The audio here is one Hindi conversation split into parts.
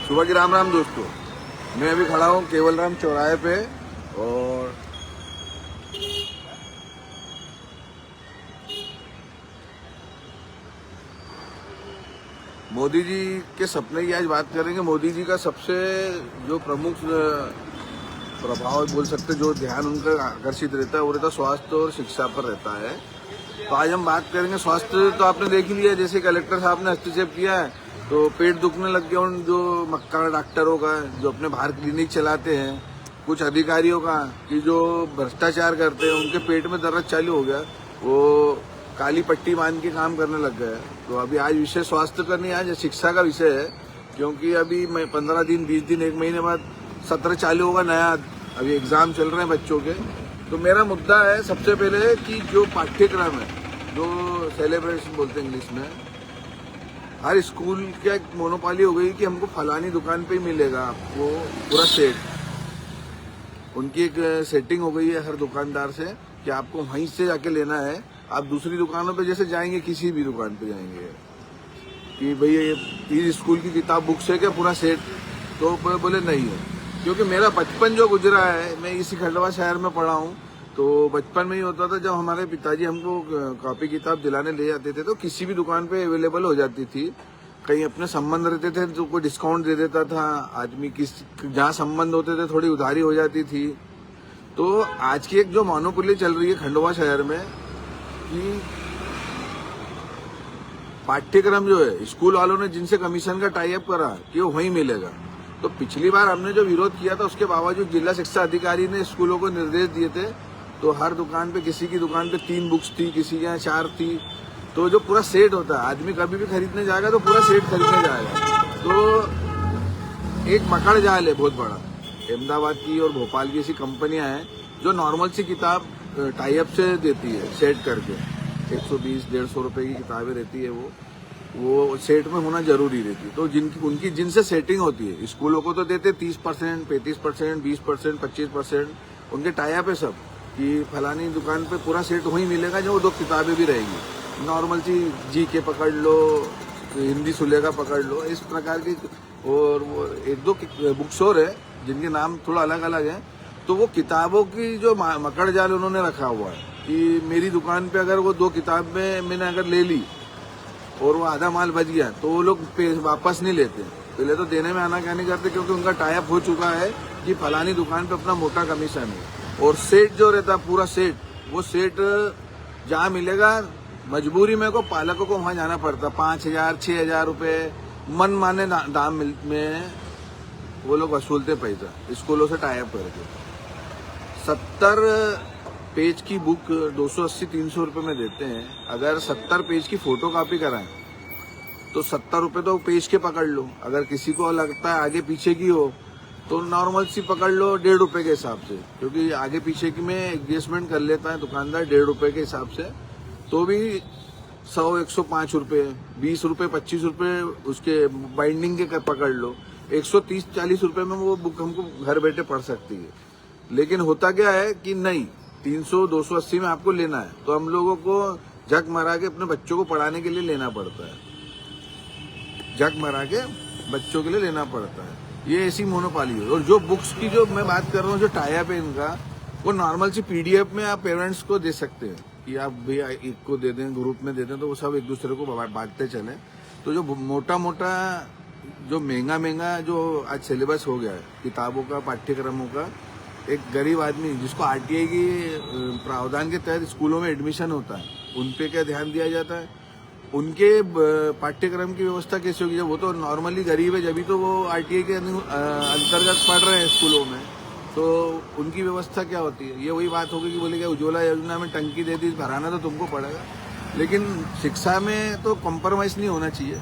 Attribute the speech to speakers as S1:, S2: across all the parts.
S1: सुबह की राम राम दोस्तों। मैं अभी खड़ा हूँ केवल राम चौराहे पे और मोदी जी के सपने की आज बात करेंगे। मोदी जी का सबसे जो प्रमुख प्रभाव बोल सकते, जो ध्यान उनका आकर्षित रहता है वो रहता स्वास्थ्य और शिक्षा पर रहता है। तो आज हम बात करेंगे स्वास्थ्य। तो आपने देख ही लिया, जैसे कलेक्टर साहब ने हस्तक्षेप किया है तो पेट दुखने लग गया उन जो मक्कार डॉक्टरों का, जो अपने बाहर क्लिनिक चलाते हैं, कुछ अधिकारियों का कि जो भ्रष्टाचार करते हैं, उनके पेट में दर्द चालू हो गया, वो काली पट्टी बांध के काम करने लग गए। तो अभी आज विषय स्वास्थ्य का नहीं, आज शिक्षा का विषय है, क्योंकि अभी 15 दिन 20 दिन 1 महीने बाद सत्र चालू होगा नया। अभी एग्जाम चल रहे हैं बच्चों के। तो मेरा मुद्दा है सबसे पहले कि जो पाठ्यक्रम है, जो सेलिब्रेशन बोलते हैं इंग्लिश में, हर स्कूल की एक मोनोपोली हो गई कि हमको फलानी दुकान पे ही मिलेगा आपको पूरा सेट। उनकी एक सेटिंग हो गई है हर दुकानदार से कि आपको वहीं से जाके लेना है। आप दूसरी दुकानों पे जैसे जाएंगे, किसी भी दुकान पे जाएंगे कि भाई ये स्कूल की किताब बुक्स है क्या पूरा सेट, तो बोले नहीं है। क्योंकि मेरा बचपन जो गुजरा है, मैं इसी खंडवा शहर में पढ़ा हूँ, तो बचपन में ही होता था जब हमारे पिताजी हमको कॉपी किताब दिलाने ले जाते थे तो किसी भी दुकान पे अवेलेबल हो जाती थी। कहीं अपने संबंध रहते थे तो कोई डिस्काउंट दे देता था आदमी, जहाँ संबंध होते थे थोड़ी उधारी हो जाती थी। तो आज की एक जो मोनोपोली चल रही है खंडवा शहर में कि पाठ्यक्रम जो है स्कूल वालों ने जिनसे कमीशन का टाई अप करा कि वो वहीं मिलेगा। तो पिछली बार हमने जो विरोध किया था उसके बावजूद जिला शिक्षा अधिकारी ने स्कूलों को निर्देश दिए थे, तो हर दुकान पे, किसी की दुकान पे 3 बुक्स थी, किसी के यहाँ 4 थी। तो जो पूरा सेट होता है, आदमी कभी भी खरीदने जाएगा तो पूरा सेट खरीदने जाएगा। तो एक मकड़ जाल है बहुत बड़ा, अहमदाबाद की और भोपाल की ऐसी कंपनियां हैं जो नॉर्मल सी किताब टाई अप से देती है सेट करके। 120-150 रुपए की किताबें रहती है, वो सेट में होना जरूरी रहती है। तो उनकी जिनसे सेटिंग होती है, स्कूलों को तो देते 30%, 35%, 20%, 25%, उनके टाई अप है सब कि फलानी दुकान पे पूरा सेट वहीं मिलेगा जो 2 किताबें भी रहेगी। नॉर्मल सी GK पकड़ लो, हिंदी सुलेखा पकड़ लो, इस प्रकार की। और वो 1-2 बुक्स और है जिनके नाम थोड़ा अलग अलग है। तो वो किताबों की जो मकड़ जाल उन्होंने रखा हुआ है कि मेरी दुकान पे अगर वो 2 किताबें मैंने अगर ले ली और वो आधा माल बच गया तो वो लोग वापस नहीं लेते। पहले तो देने में आना क्या नहीं करते, क्योंकि उनका टाई अप हो चुका है कि फलानी दुकान पे अपना मोटा कमीशन है। और सेट जो रहता है पूरा सेट, वो सेट जहाँ मिलेगा मजबूरी में को पालकों को वहां जाना पड़ता। 5,000-6,000 रुपए मन माने दाम में वो लोग वसूलते पैसा स्कूलों से टाई अप करके। 70 पेज की बुक 280-300 रुपए में देते हैं। अगर 70 पेज की फोटो कॉपी कराएं तो 70 रुपए तो पेज के पकड़ लो। अगर किसी को लगता है आगे पीछे की हो तो नॉर्मल सी पकड़ लो 1.5 रुपए के हिसाब से, क्योंकि आगे पीछे की में एडजस्टमेंट कर लेता है दुकानदार 1.5 रुपए के हिसाब से। तो भी 100-105 रुपए, 20 रुपए, 25 रुपए उसके बाइंडिंग के पकड़ लो। 130-40 रुपए में वो बुक हमको घर बैठे पढ़ सकती है। लेकिन होता क्या है कि नहीं, 300-280 में आपको लेना है तो हम लोगों को झक मरा के अपने बच्चों को पढ़ाने के लिए लेना पड़ता है, झक मरा के बच्चों के लिए लेना पड़ता है। ये ऐसी मोनोपोली है। और जो बुक्स की जो मैं बात कर रहा हूँ, जो टाई अप है इनका, वो नॉर्मल सी PDF में आप पेरेंट्स को दे सकते हैं कि आप भैया एक को दे दें, ग्रुप में दे दें, तो वो सब एक दूसरे को बांटते चले। तो जो मोटा मोटा जो महंगा जो आज सिलेबस हो गया है किताबों का, पाठ्यक्रमों का, एक गरीब आदमी जिसको RTI की प्रावधान के तहत स्कूलों में एडमिशन होता है, उन पे क्या ध्यान दिया जाता है? उनके पाठ्यक्रम की व्यवस्था कैसे होगी? जब वो तो नॉर्मली गरीब है, जब तो वो RTI के अंतर्गत पढ़ रहे हैं स्कूलों में, तो उनकी व्यवस्था क्या होती है? ये वही बात होगी कि बोले क्या उज्ज्वला योजना में टंकी दे दी, भराना तो तुमको पड़ेगा। लेकिन शिक्षा में तो कॉम्प्रोमाइज नहीं होना चाहिए।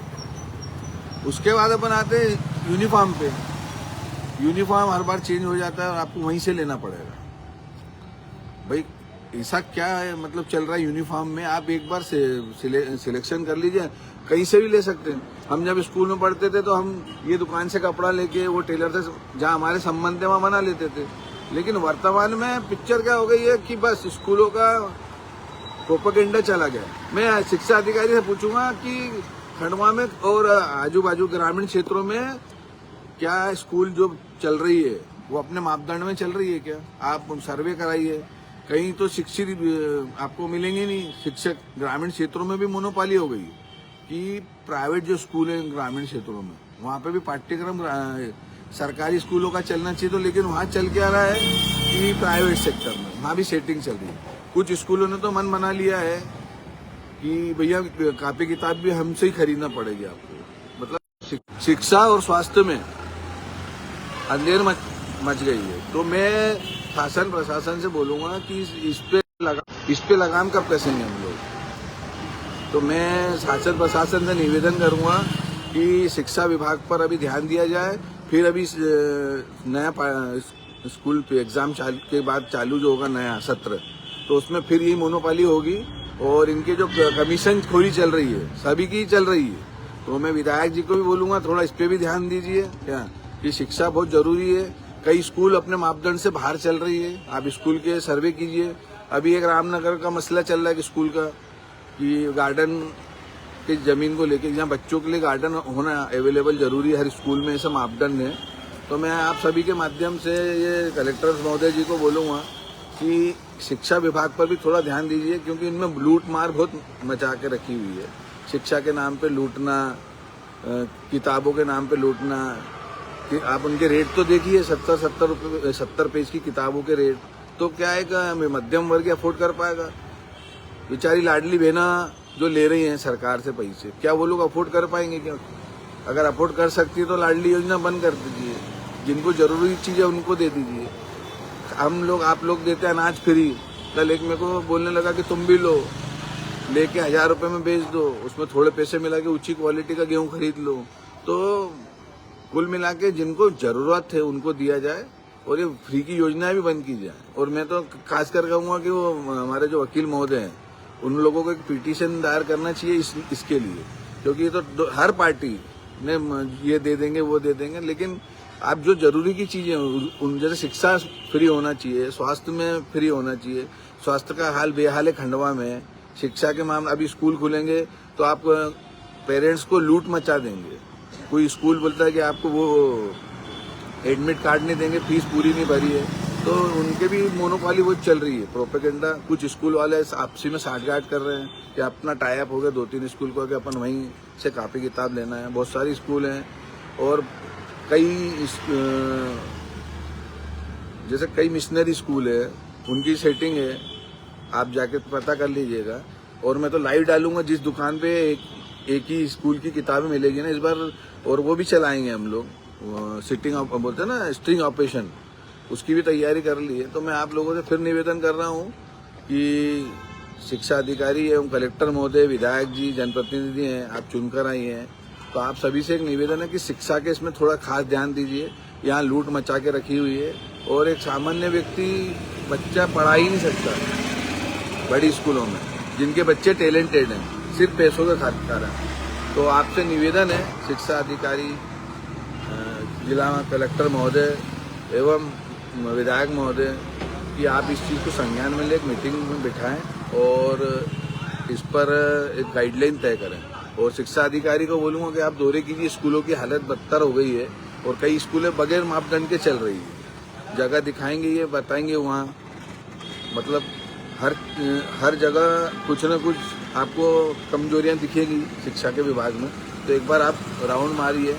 S1: उसके बाद अपन आते यूनिफॉर्म पे। यूनिफॉर्म हर बार चेंज हो जाता है और आपको वहीं से लेना पड़ेगा। भाई ऐसा क्या है, मतलब चल रहा है यूनिफॉर्म में? आप एक बार सिलेक्शन कर लीजिए, कहीं से भी ले सकते हैं। हम जब स्कूल में पढ़ते थे तो हम ये दुकान से कपड़ा लेके वो टेलर से जहाँ हमारे संबंध है वहाँ बना लेते थे। लेकिन वर्तमान में पिक्चर क्या हो गई है कि बस स्कूलों का प्रोपेगेंडा चला गया। मैं शिक्षा अधिकारी से पूछूंगा कि खंडवा में और आजू बाजू ग्रामीण क्षेत्रों में क्या स्कूल जो चल रही है वो अपने मापदंड में चल रही है क्या? आप सर्वे कराइए, कहीं तो शिक्षित आपको मिलेंगे नहीं शिक्षक। ग्रामीण क्षेत्रों में भी मोनोपाली हो गई कि प्राइवेट जो स्कूल है ग्रामीण क्षेत्रों में, वहाँ पे भी पाठ्यक्रम सरकारी स्कूलों का चलना चाहिए, तो लेकिन वहाँ चल क्या रहा है कि प्राइवेट सेक्टर में वहाँ भी सेटिंग चल रही है। कुछ स्कूलों ने तो मन बना लिया है कि भैया कॉपी किताब भी हमसे ही खरीदना पड़ेगी आपको। मतलब शिक्षा और स्वास्थ्य में अंधेर मच गई है। तो मैं शासन प्रशासन से बोलूंगा कि इस पे लगाम कब कसेंगे हम लोग। तो मैं शासन प्रशासन से निवेदन करूंगा कि शिक्षा विभाग पर अभी ध्यान दिया जाए। फिर अभी नया स्कूल पे एग्जाम के बाद चालू जो होगा नया सत्र, तो उसमें फिर ये मोनोपाली होगी और इनके जो कमीशन खोरी चल रही है सभी की चल रही है। तो मैं विधायक जी को भी बोलूंगा थोड़ा इस पे भी ध्यान दीजिए क्या कि शिक्षा बहुत जरूरी है। कई स्कूल अपने मापदंड से बाहर चल रही है, आप स्कूल के सर्वे कीजिए। अभी एक रामनगर का मसला चल रहा है कि स्कूल का कि गार्डन की जमीन को लेके, जहाँ बच्चों के लिए गार्डन होना अवेलेबल जरूरी है हर स्कूल में, ऐसा मापदंड है। तो मैं आप सभी के माध्यम से ये कलेक्टर महोदय जी को बोलूंगा कि शिक्षा विभाग पर भी थोड़ा ध्यान दीजिए, क्योंकि इनमें लूट मार बहुत मचा के रखी हुई है। शिक्षा के नाम पे लूटना, किताबों के नाम पे लूटना। कि आप उनके रेट तो देखिए 70 पेज की किताबों के रेट, तो क्या है मध्यम वर्ग अफोर्ड कर पाएगा? बेचारी लाडली बहना जो ले रही हैं सरकार से पैसे, क्या वो लोग अफोर्ड कर पाएंगे क्या? अगर अफोर्ड कर सकती है तो लाडली योजना बंद कर दीजिए, जिनको जरूरी चीजें उनको दे दीजिए। आप लोग देते हैं अनाज फ्री, कल एक मेरे को बोलने लगा कि तुम भी लो, लेके 1000 रुपए में बेच दो, उसमें थोड़े पैसे मिला के ऊंची क्वालिटी का गेहूं खरीद लो। तो कुल मिला के जिनको जरूरत है उनको दिया जाए और ये फ्री की योजनाएं भी बंद की जाए। और मैं तो खासकर कहूंगा कि वो हमारे जो वकील महोदय हैं उन लोगों को एक पिटीशन दायर करना चाहिए इसके लिए, क्योंकि ये तो हर पार्टी ने ये दे देंगे वो दे देंगे, लेकिन आप जो जरूरी की चीजें उन जैसे शिक्षा फ्री होना चाहिए, स्वास्थ्य में फ्री होना चाहिए। स्वास्थ्य का हाल बेहाल है खंडवा में। शिक्षा के मामले, अभी स्कूल खुलेंगे तो आप पेरेंट्स को लूट मचा देंगे। कोई स्कूल बोलता है कि आपको वो एडमिट कार्ड नहीं देंगे, फीस पूरी नहीं भरी है, तो उनके भी मोनोपाली वो चल रही है प्रोपेगेंडा। कुछ स्कूल वाले आपसी में साठगांठ कर रहे हैं कि अपना टाई अप हो गया 2-3 स्कूल को कि अपन वहीं से कॉपी किताब लेना है। बहुत सारी स्कूल हैं और जैसे कई मिशनरी स्कूल है, उनकी सेटिंग है, आप जाके पता कर लीजिएगा। और मैं तो लाइव डालूंगा जिस दुकान पे एक ही स्कूल की किताबें मिलेगी ना इस बार, और वो भी चलाएंगे हम लोग, सिटिंग बोलते हैं ना, स्ट्रिंग ऑपरेशन, उसकी भी तैयारी कर ली है। तो मैं आप लोगों से फिर निवेदन कर रहा हूँ कि शिक्षा अधिकारी एवं कलेक्टर महोदय, विधायक जी, जनप्रतिनिधि हैं, आप चुनकर आई हैं, तो आप सभी से एक निवेदन है कि शिक्षा के इसमें थोड़ा खास ध्यान दीजिए। यहाँ लूट मचा के रखी हुई है और एक सामान्य व्यक्ति बच्चा पढ़ा ही नहीं सकता बड़ी स्कूलों में, जिनके बच्चे टैलेंटेड हैं, सिर्फ पैसों के खातिर हैं। तो आपसे निवेदन है शिक्षा अधिकारी, जिला कलेक्टर महोदय एवं विधायक महोदय कि आप इस चीज़ को संज्ञान में ले, एक मीटिंग में बिठाएं और इस पर एक गाइडलाइन तय करें। और शिक्षा अधिकारी को बोलूंगा कि आप दौरे कीजिए, स्कूलों की हालत बदतर हो गई है और कई स्कूलें बगैर मापदंड के चल रही है। जगह दिखाएंगे, ये बताएंगे वहाँ, मतलब हर जगह कुछ न कुछ आपको कमजोरियां दिखेगी शिक्षा के विभाग में। तो एक बार आप राउंड मारिए,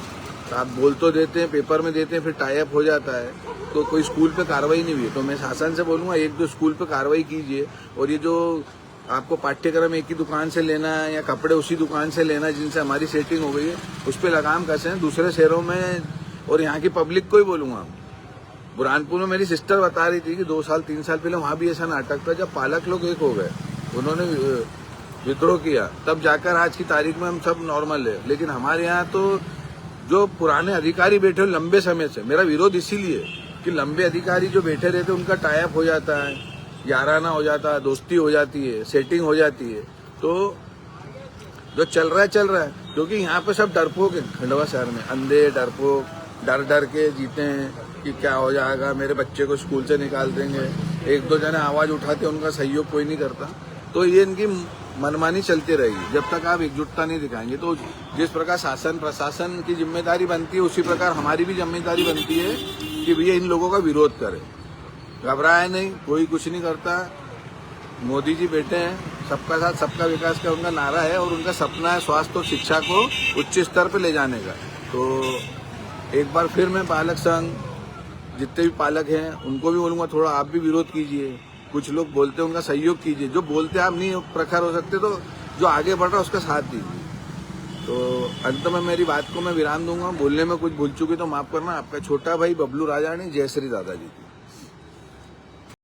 S1: तो आप बोल तो देते हैं, पेपर में देते हैं, फिर टाई अप हो जाता है, तो कोई स्कूल पे कार्रवाई नहीं हुई। तो मैं शासन से बोलूँगा 1-2 स्कूल पे कार्रवाई कीजिए। और ये जो आपको पाठ्यक्रम एक ही दुकान से लेना है या कपड़े उसी दुकान से लेना है जिनसे हमारी सेटिंग हो गई है, उस पर लगाम कसें। दूसरे शहरों में और यहाँ की पब्लिक को ही बोलूँगा, बुरहानपुर में मेरी सिस्टर बता रही थी कि 2 साल 3 साल पहले वहाँ भी ऐसा नाटक था जब पालक लोग एक हो गए, उन्होंने विद्रोह किया, तब जाकर आज की तारीख में हम सब नॉर्मल है। लेकिन हमारे यहाँ तो जो पुराने अधिकारी बैठे हो लंबे समय से, मेरा विरोध इसीलिए कि लंबे अधिकारी जो बैठे रहते उनका टाई अप हो जाता है, याराना हो जाता है, दोस्ती हो जाती है, सेटिंग हो जाती है। तो जो चल रहा है, क्योंकि यहाँ पे सब डरपोक है। खंडवा शहर में अंधे डरपोक डर के जीते हैं कि क्या हो जाएगा, मेरे बच्चे को स्कूल से निकाल देंगे। 1-2 जने आवाज उठाते, उनका सहयोग कोई नहीं करता। तो ये इनकी मनमानी चलती रहेगी जब तक आप एकजुटता नहीं दिखाएंगे। तो जिस प्रकार शासन प्रशासन की जिम्मेदारी बनती है उसी प्रकार हमारी भी जिम्मेदारी बनती है कि भैया इन लोगों का विरोध करें। घबराए नहीं, कोई कुछ नहीं करता। मोदी जी बैठे हैं, सबका साथ सबका विकास का उनका नारा है और उनका सपना है स्वास्थ्य और शिक्षा को उच्च स्तर पर ले जाने का। तो एक बार फिर मैं पालक संघ जितने भी पालक हैं उनको भी बोलूंगा, थोड़ा आप भी विरोध कीजिए। कुछ लोग बोलते हैं उनका सहयोग कीजिए, जो बोलते आप नहीं प्रखर हो सकते तो जो आगे बढ़ रहा है उसका साथ दीजिए। तो अंत में मेरी बात को मैं विराम दूंगा। बोलने में कुछ भूल चुकी तो माफ करना। आपका छोटा भाई बबलू राजानी, जय श्री दादाजी।